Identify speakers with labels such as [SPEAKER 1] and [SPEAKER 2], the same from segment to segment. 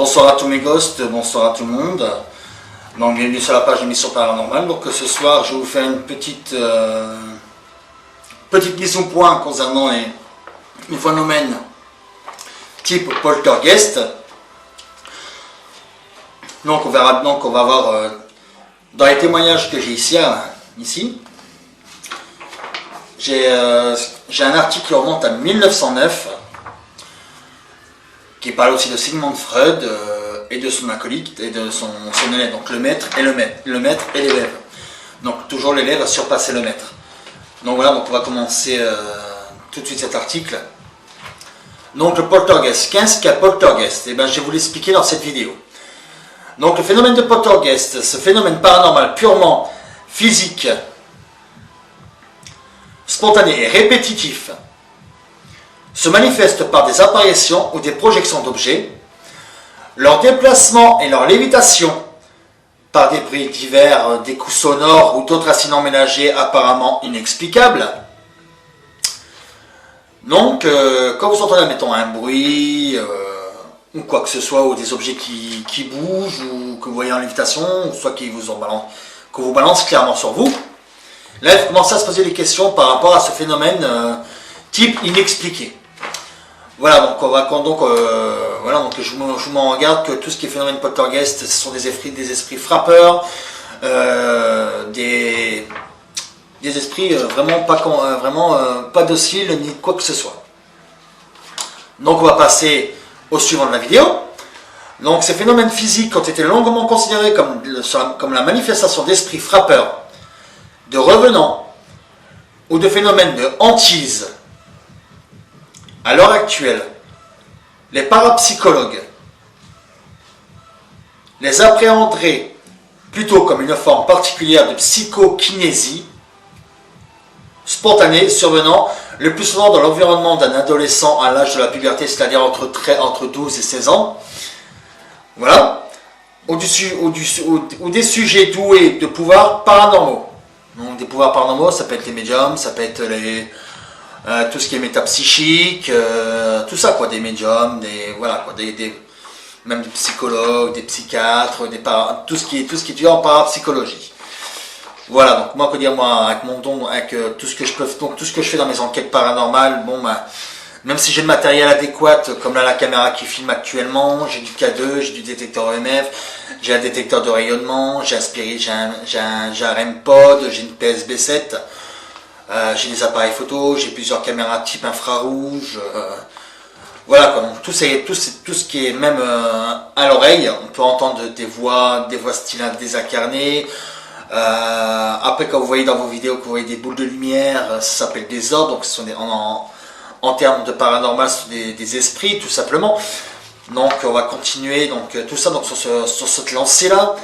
[SPEAKER 1] Bonsoir à tous mes ghosts, bonsoir à tout le monde. Donc bienvenue sur la page d'émission paranormale. Donc ce soir je vais vous faire une petite mise au point concernant les phénomènes type poltergeist. Donc on va voir dans les témoignages que j'ai ici. J'ai un article qui remonte à 1909 qui parle aussi de Sigmund Freud et de son acolyte et de son élève, donc le maître et l'élève. Donc toujours l'élève a surpassé le maître. Donc voilà, donc on va commencer tout de suite cet article. Donc le poltergeist, qu'est-ce qu'un poltergeist? Je vais vous l'expliquer dans cette vidéo. Donc le phénomène de poltergeist, ce phénomène paranormal purement physique, spontané et répétitif, se manifeste par des apparitions ou des projections d'objets, leur déplacement et leur lévitation par des bruits divers, des coups sonores ou d'autres incidents ménagers apparemment inexplicables. Donc, quand vous entendez, mettons, un bruit, ou quoi que ce soit, ou des objets qui bougent, ou que vous voyez en lévitation, ou soit que vous balance clairement sur vous, là, vous commencez à se poser des questions par rapport à ce phénomène type inexpliqué. Voilà, donc je vous mets en garde que tout ce qui est phénomène poltergeist, ce sont des esprits frappeurs, des esprits vraiment pas dociles ni quoi que ce soit. Donc on va passer au suivant de la vidéo. Donc ces phénomènes physiques ont été longuement considérés comme la manifestation d'esprits frappeurs, de revenants ou de phénomènes de hantise. À l'heure actuelle, les parapsychologues les appréhenderaient plutôt comme une forme particulière de psychokinésie spontanée survenant le plus souvent dans l'environnement d'un adolescent à l'âge de la puberté, c'est-à-dire entre 12 et 16 ans. Voilà. Ou des sujets doués de pouvoirs paranormaux. Donc des pouvoirs paranormaux, ça peut être les médiums, ça peut être tout ce qui est métapsychique, tout ça quoi, des médiums, même des psychologues, des psychiatres, tout ce qui est du en parapsychologie. Voilà, donc moi, avec mon don, avec tout ce que je fais dans mes enquêtes paranormales, même si j'ai le matériel adéquat, comme là la caméra qui filme actuellement, j'ai du K2, j'ai du détecteur EMF, j'ai un détecteur de rayonnement, j'ai un REM-pod, j'ai une PSB7, j'ai des appareils photo, j'ai plusieurs caméras type infrarouge, voilà quoi, donc tout ce qui est même à l'oreille, on peut entendre des voix style désincarnées. Après, quand vous voyez dans vos vidéos que vous voyez des boules de lumière, ça s'appelle des orbes, donc ce sont en termes de paranormal, ce sont des esprits tout simplement. Donc on va continuer tout ça sur cette lancée là.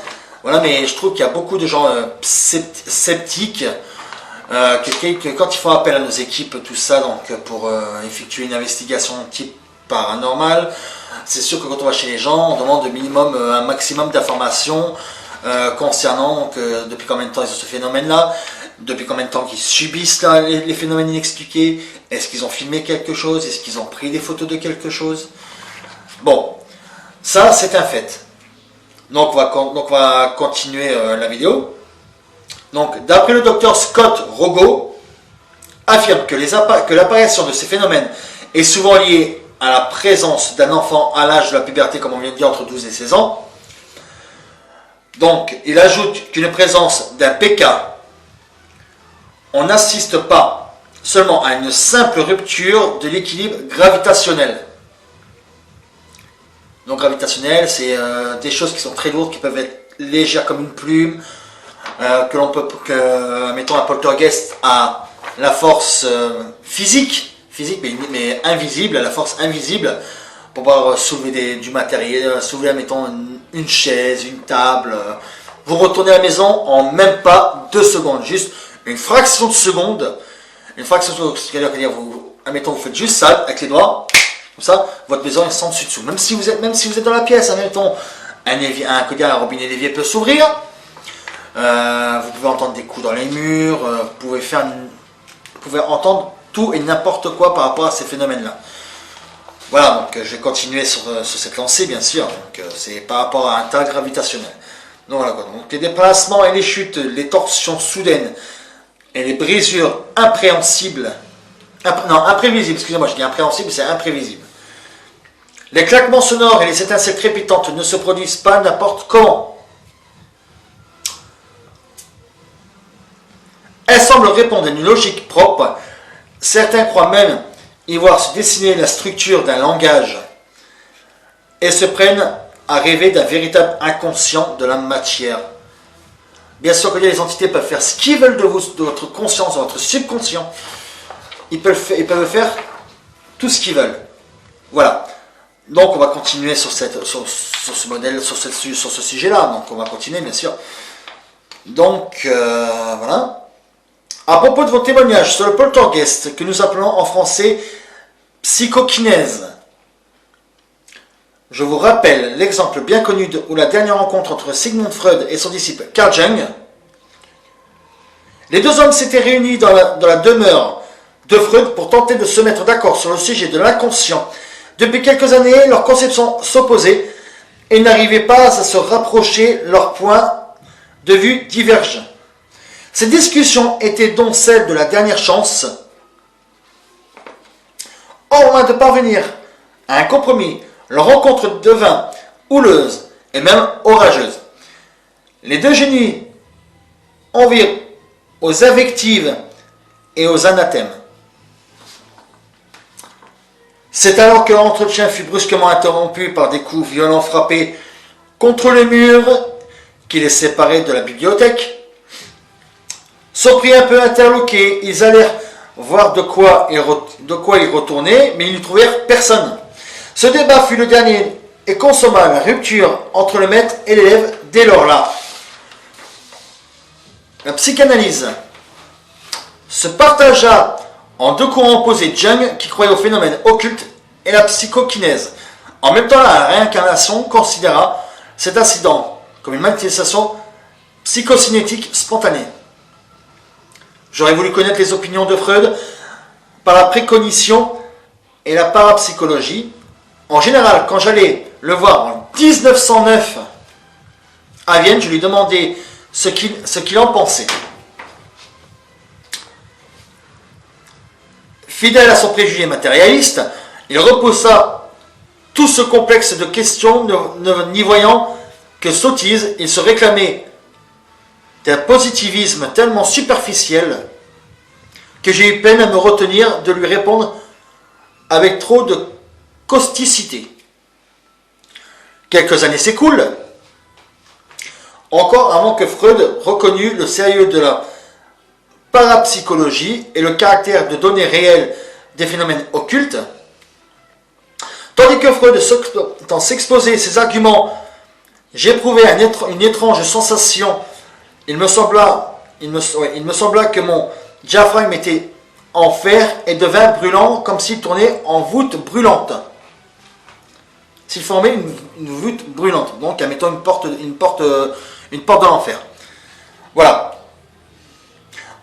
[SPEAKER 1] Voilà, mais je trouve qu'il y a beaucoup de gens sceptiques que quand ils font appel à nos équipes, tout ça, pour effectuer une investigation type paranormal, c'est sûr que quand on va chez les gens, on demande au minimum un maximum d'informations concernant depuis combien de temps ils ont ce phénomène-là, depuis combien de temps ils subissent les phénomènes inexpliqués, est-ce qu'ils ont filmé quelque chose, est-ce qu'ils ont pris des photos de quelque chose. Bon, ça c'est un fait. Donc on va continuer la vidéo. Donc d'après le docteur Scott Rogo, affirme que l'apparition de ces phénomènes est souvent liée à la présence d'un enfant à l'âge de la puberté, comme on vient de dire, entre 12 et 16 ans. Donc, il ajoute qu'une présence d'un PK, on n'assiste pas seulement à une simple rupture de l'équilibre gravitationnel. Donc, gravitationnel, c'est des choses qui sont très lourdes, qui peuvent être légères comme une plume, mettons, un poltergeist a la force physique, mais invisible, la force invisible, pour pouvoir soulever du matériel, soulever, mettons, une chaise, une table. Vous retournez à la maison en même pas 2 secondes, juste une fraction de seconde. C'est-à-dire vous faites juste ça avec les doigts, comme ça, votre maison est sans dessus dessous. Même si vous êtes dans la pièce, mettons, un robinet d'évier peut s'ouvrir. Vous pouvez entendre des coups dans les murs, vous pouvez entendre tout et n'importe quoi par rapport à ces phénomènes-là. Voilà, donc je vais continuer sur cette lancée, bien sûr. Donc c'est par rapport à un tas gravitationnel. Donc, voilà, donc les déplacements et les chutes, les torsions soudaines et les brisures impréhensibles. Non, imprévisibles, excusez-moi, je dis impréhensible, c'est imprévisible. Les claquements sonores et les étincelles crépitantes ne se produisent pas n'importe comment. Elles semblent répondre à une logique propre. Certains croient même y voir se dessiner la structure d'un langage et se prennent à rêver d'un véritable inconscient de la matière. Bien sûr que les entités peuvent faire ce qu'ils veulent de votre conscience, de votre subconscient. Ils peuvent faire tout ce qu'ils veulent. Voilà. Donc on va continuer sur ce modèle, sur ce sujet-là. Donc on va continuer, bien sûr. Donc voilà. À propos de vos témoignages sur le poltergeist, que nous appelons en français psychokinèse, je vous rappelle l'exemple bien connu où la dernière rencontre entre Sigmund Freud et son disciple Carl Jung. Les deux hommes s'étaient réunis dans la demeure de Freud pour tenter de se mettre d'accord sur le sujet de l'inconscient. Depuis quelques années, leurs conceptions s'opposaient et n'arrivaient pas à se rapprocher, leurs points de vue divergent. Ces discussions étaient donc celles de la dernière chance. Au moins de parvenir à un compromis, leur rencontre devint houleuse et même orageuse. Les deux génies en virent aux invectives et aux anathèmes. C'est alors que l'entretien fut brusquement interrompu par des coups violents frappés contre le mur qui les séparait de la bibliothèque. Surpris un peu interloqués, ils allèrent voir de quoi ils retournaient, mais ils n'y trouvèrent personne. Ce débat fut le dernier et consomma la rupture entre le maître et l'élève dès lors là. La psychanalyse se partagea en deux courants opposés, Jung qui croyait au phénomène occulte et la psychokinèse. En même temps, la réincarnation considéra cet incident comme une manifestation psychocinétique spontanée. J'aurais voulu connaître les opinions de Freud par la précognition et la parapsychologie. En général, quand j'allais le voir en 1909 à Vienne, je lui demandais ce qu'il en pensait. Fidèle à son préjugé matérialiste, il repoussa tout ce complexe de questions, n'y voyant que sottise. Il se réclamait d'un positivisme tellement superficiel que j'ai eu peine à me retenir de lui répondre avec trop de causticité. Quelques années s'écoulent, encore avant que Freud reconnût le sérieux de la parapsychologie et le caractère de données réelles des phénomènes occultes. Tandis que Freud s'exposait ses arguments, j'éprouvais une étrange sensation. Il me sembla que mon diaphragme était en fer et devint brûlant, comme s'il tournait en voûte brûlante. S'il formait une voûte brûlante, donc admettons une porte de l'enfer. Voilà.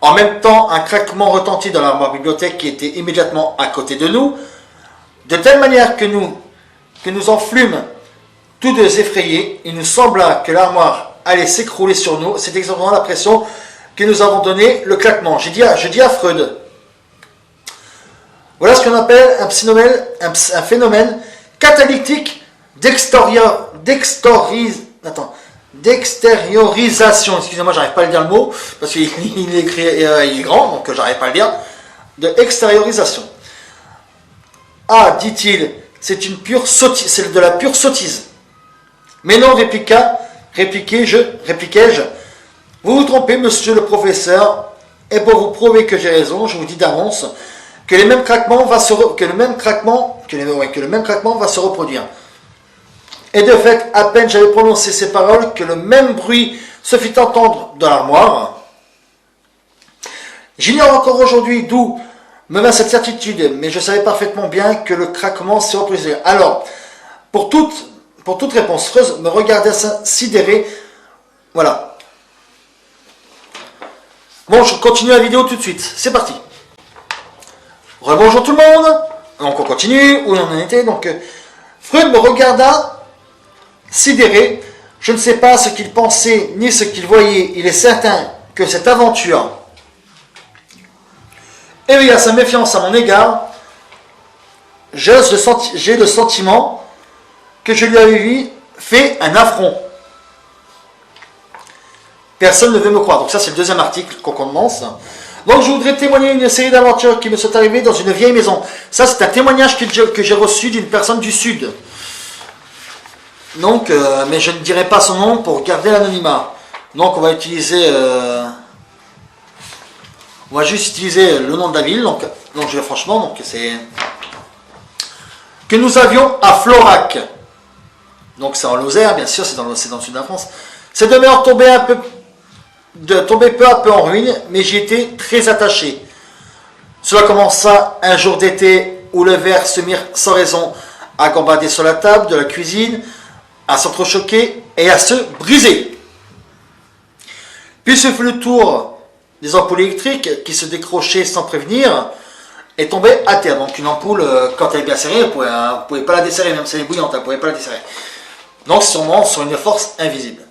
[SPEAKER 1] En même temps, un craquement retentit dans l'armoire bibliothèque qui était immédiatement à côté de nous, de telle manière que nous en fûmes tous deux effrayés. Il nous sembla que l'armoire allait s'écrouler sur nous. C'est exactement la pression que nous avons donnée, le claquement. Je dis à Freud, voilà ce qu'on appelle un phénomène catalytique d'extériorisation. Excusez-moi, j'arrive pas à dire le mot, parce qu'il est écrit, il est grand, donc j'arrive pas à le dire. De extériorisation. Ah, dit-il, c'est de la pure sottise. Mais non, répliquai-je, vous vous trompez, monsieur le professeur, et pour vous prouver que j'ai raison, je vous dis d'avance que le même craquement va se reproduire. Et de fait, à peine j'avais prononcé ces paroles que le même bruit se fit entendre dans l'armoire. J'ignore encore aujourd'hui d'où me vint cette certitude, mais je savais parfaitement bien que le craquement se reproduisait. Alors, pour toute réponse, Freud me regardait sidéré. Voilà. Bon, je continue la vidéo tout de suite. C'est parti. Rebonjour tout le monde. Donc on continue, où on en était. Donc Freud me regarda, sidéré. Je ne sais pas ce qu'il pensait ni ce qu'il voyait. Il est certain que cette aventure éveilla sa méfiance à mon égard. J'ai le sentiment que je lui avais fait un affront. Personne ne veut me croire. Donc ça, c'est le deuxième article qu'on commence. Donc je voudrais témoigner une série d'aventures qui me sont arrivées dans une vieille maison. Ça, c'est un témoignage que j'ai reçu d'une personne du Sud. Donc, mais je ne dirai pas son nom pour garder l'anonymat. Donc on va utiliser... on va juste utiliser le nom de la ville. Donc je vais franchement, donc c'est... Que nous avions à Florac. Donc c'est en Lozère, bien sûr, c'est dans le sud de la France. Cette demeure tombait peu à peu en ruine, mais j'y étais très attaché. Cela commença un jour d'été où les verres se mirent sans raison à gambader sur la table de la cuisine, à s'entrechoquer et à se briser. Puis ce fut le tour des ampoules électriques qui se décrochaient sans prévenir et tombaient à terre. Donc une ampoule, quand elle est bien serrée, vous ne pouvez pas la desserrer, même si elle est bouillante, vous ne pouvez pas la desserrer. Donc sûrement sur une force invisible.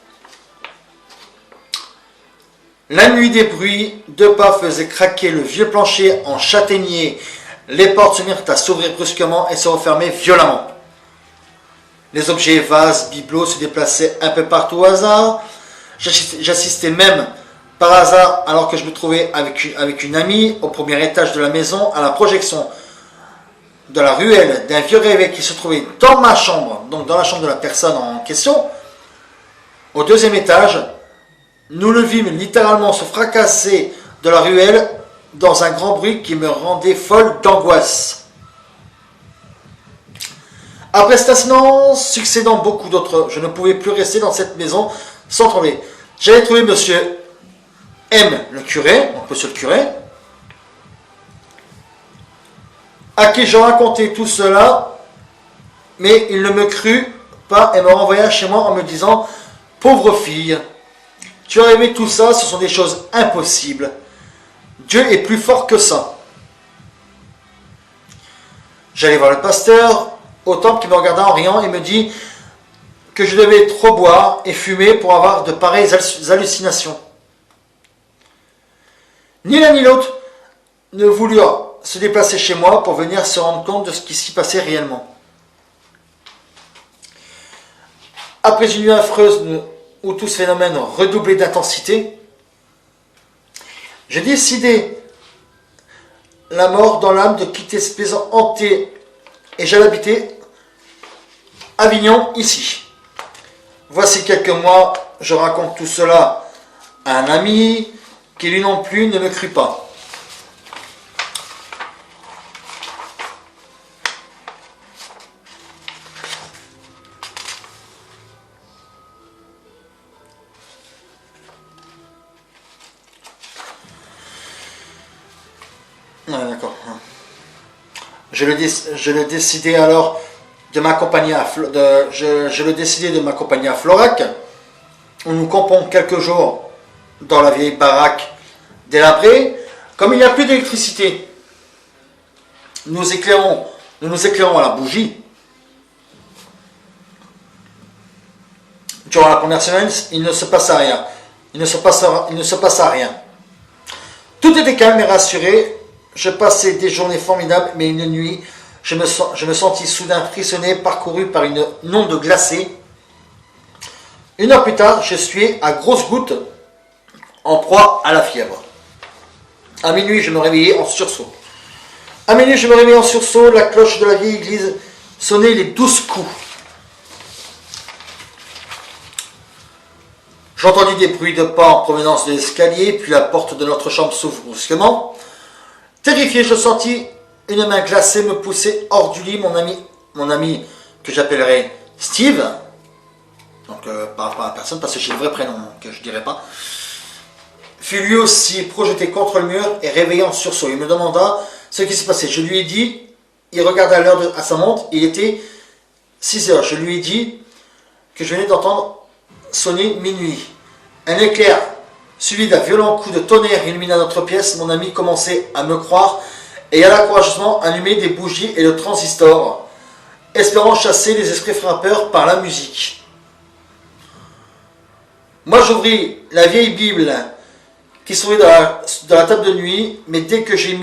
[SPEAKER 1] La nuit des bruits, deux pas faisaient craquer le vieux plancher en châtaignier. Les portes se mirent à s'ouvrir brusquement et se refermer violemment. Les objets, vases, bibelots se déplaçaient un peu partout au hasard. J'assistais même par hasard, alors que je me trouvais avec une amie au premier étage de la maison, à la projection de la ruelle d'un vieux réveil qui se trouvait dans ma chambre, donc dans la chambre de la personne en question, au deuxième étage. Nous le vîmes littéralement se fracasser de la ruelle dans un grand bruit qui me rendait folle d'angoisse. Après cet incident, succédant beaucoup d'autres, je ne pouvais plus rester dans cette maison sans trembler. J'avais trouvé monsieur M, le curé, donc monsieur le curé, à qui je racontais tout cela, mais il ne me crut pas et me renvoya chez moi en me disant « Pauvre fille, tu as rêvé tout ça, ce sont des choses impossibles. Dieu est plus fort que ça. » J'allais voir le pasteur au temple qui me regarda en riant et me dit que je devais trop boire et fumer pour avoir de pareilles hallucinations. Ni l'un ni l'autre ne voulurent se déplacer chez moi pour venir se rendre compte de ce qui s'y passait réellement. Après une nuit affreuse où tout ce phénomène redoublait d'intensité, j'ai décidé la mort dans l'âme de quitter cette maison hantée et j'allais habiter Avignon ici. Voici quelques mois, je raconte tout cela à un ami qui lui non plus ne me crut pas. Ouais, d'accord. Je le décidai alors de m'accompagner de m'accompagner à Florac, où nous campons quelques jours dans la vieille baraque délabrée. Comme il n'y a plus d'électricité, nous nous éclairons à la bougie. Durant la première semaine, il ne se passa rien. Il ne se passa rien. Tout était calme et rassuré. Je passais des journées formidables, mais une nuit, je me sentis soudain frissonner, parcouru par une onde glacée. Une heure plus tard, je suais à grosses gouttes, en proie à la fièvre. À minuit, je me réveillais en sursaut. La cloche de la vieille église sonnait les 12 coups. J'entendis des bruits de pas en provenance de l'escalier, puis la porte de notre chambre s'ouvre brusquement. Terrifié, je sentis une main glacée me pousser hors du lit. Mon ami que j'appellerai Steve, donc par rapport à la personne, parce que j'ai le vrai prénom que je ne dirai pas, fut lui aussi projeté contre le mur et réveillé en sursaut. Il me demanda ce qui se passait. Je lui ai dit, il regarda l'heure à sa montre, il était 6 heures. Je lui ai dit que je venais d'entendre sonner minuit. Un éclair suivi d'un violent coup de tonnerre illumina notre pièce. Mon ami commençait à me croire Ayant courageusement allumé des bougies et le transistor, espérant chasser les esprits frappeurs par la musique. Moi j'ouvris la vieille Bible qui se trouvait dans la table de nuit, mais dès que je me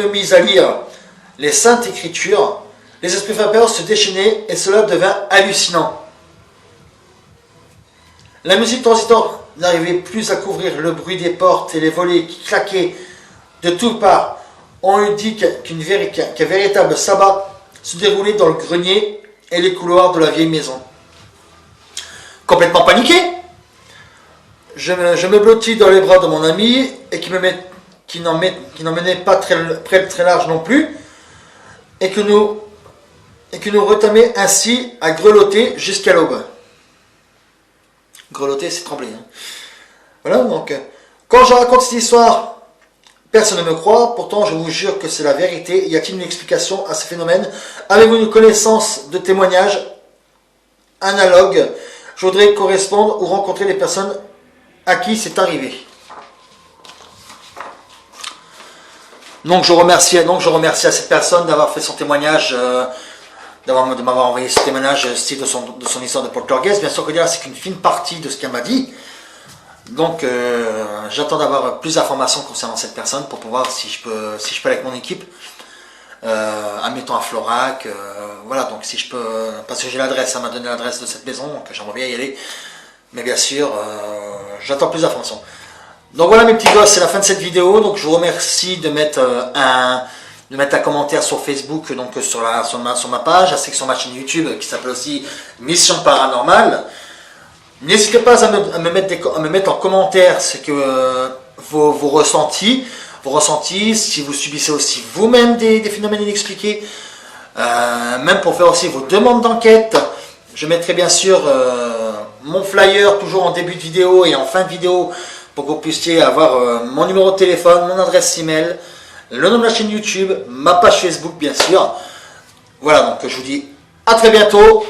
[SPEAKER 1] mis à lire les Saintes Écritures, les esprits frappeurs se déchaînaient et cela devint hallucinant. La musique transistor n'arrivait plus à couvrir le bruit des portes et les volets qui claquaient de toutes parts. On eût dit qu'un véritable sabbat se déroulait dans le grenier et les couloirs de la vieille maison. Complètement paniqué, je me blottis dans les bras de mon ami et qui n'en menait pas très large non plus, et que nous retamait ainsi à grelotter jusqu'à l'aube. Grelotter, c'est trembler. Hein. Voilà, donc, quand je raconte cette histoire, personne ne me croit, pourtant je vous jure que c'est la vérité. Y a-t-il une explication à ce phénomène? Avez-vous une connaissance de témoignages analogues? Je voudrais correspondre ou rencontrer les personnes à qui c'est arrivé. Donc je remercie à cette personne d'avoir fait son témoignage, de m'avoir envoyé ce témoignage style de son histoire de poltergeist. Bien sûr que là c'est qu'une fine partie de ce qu'elle m'a dit. Donc j'attends d'avoir plus d'informations concernant cette personne pour pouvoir si je peux avec mon équipe, admettons à Florac, voilà, donc si je peux, parce que j'ai l'adresse, elle m'a donné l'adresse de cette maison, donc j'aimerais bien y aller, mais bien sûr j'attends plus d'informations. Donc voilà mes petits gosses, c'est la fin de cette vidéo, donc je vous remercie de mettre un commentaire sur Facebook, donc sur ma page, ainsi que sur ma chaîne YouTube qui s'appelle aussi Mission Paranormale. N'hésitez pas à me mettre en commentaire ce que vos ressentis, si vous subissez aussi vous-même des phénomènes inexpliqués, même pour faire aussi vos demandes d'enquête. Je mettrai bien sûr mon flyer toujours en début de vidéo et en fin de vidéo pour que vous puissiez avoir mon numéro de téléphone, mon adresse email, le nom de la chaîne YouTube, ma page Facebook bien sûr. Voilà, donc je vous dis à très bientôt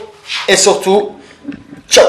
[SPEAKER 1] et surtout, ciao!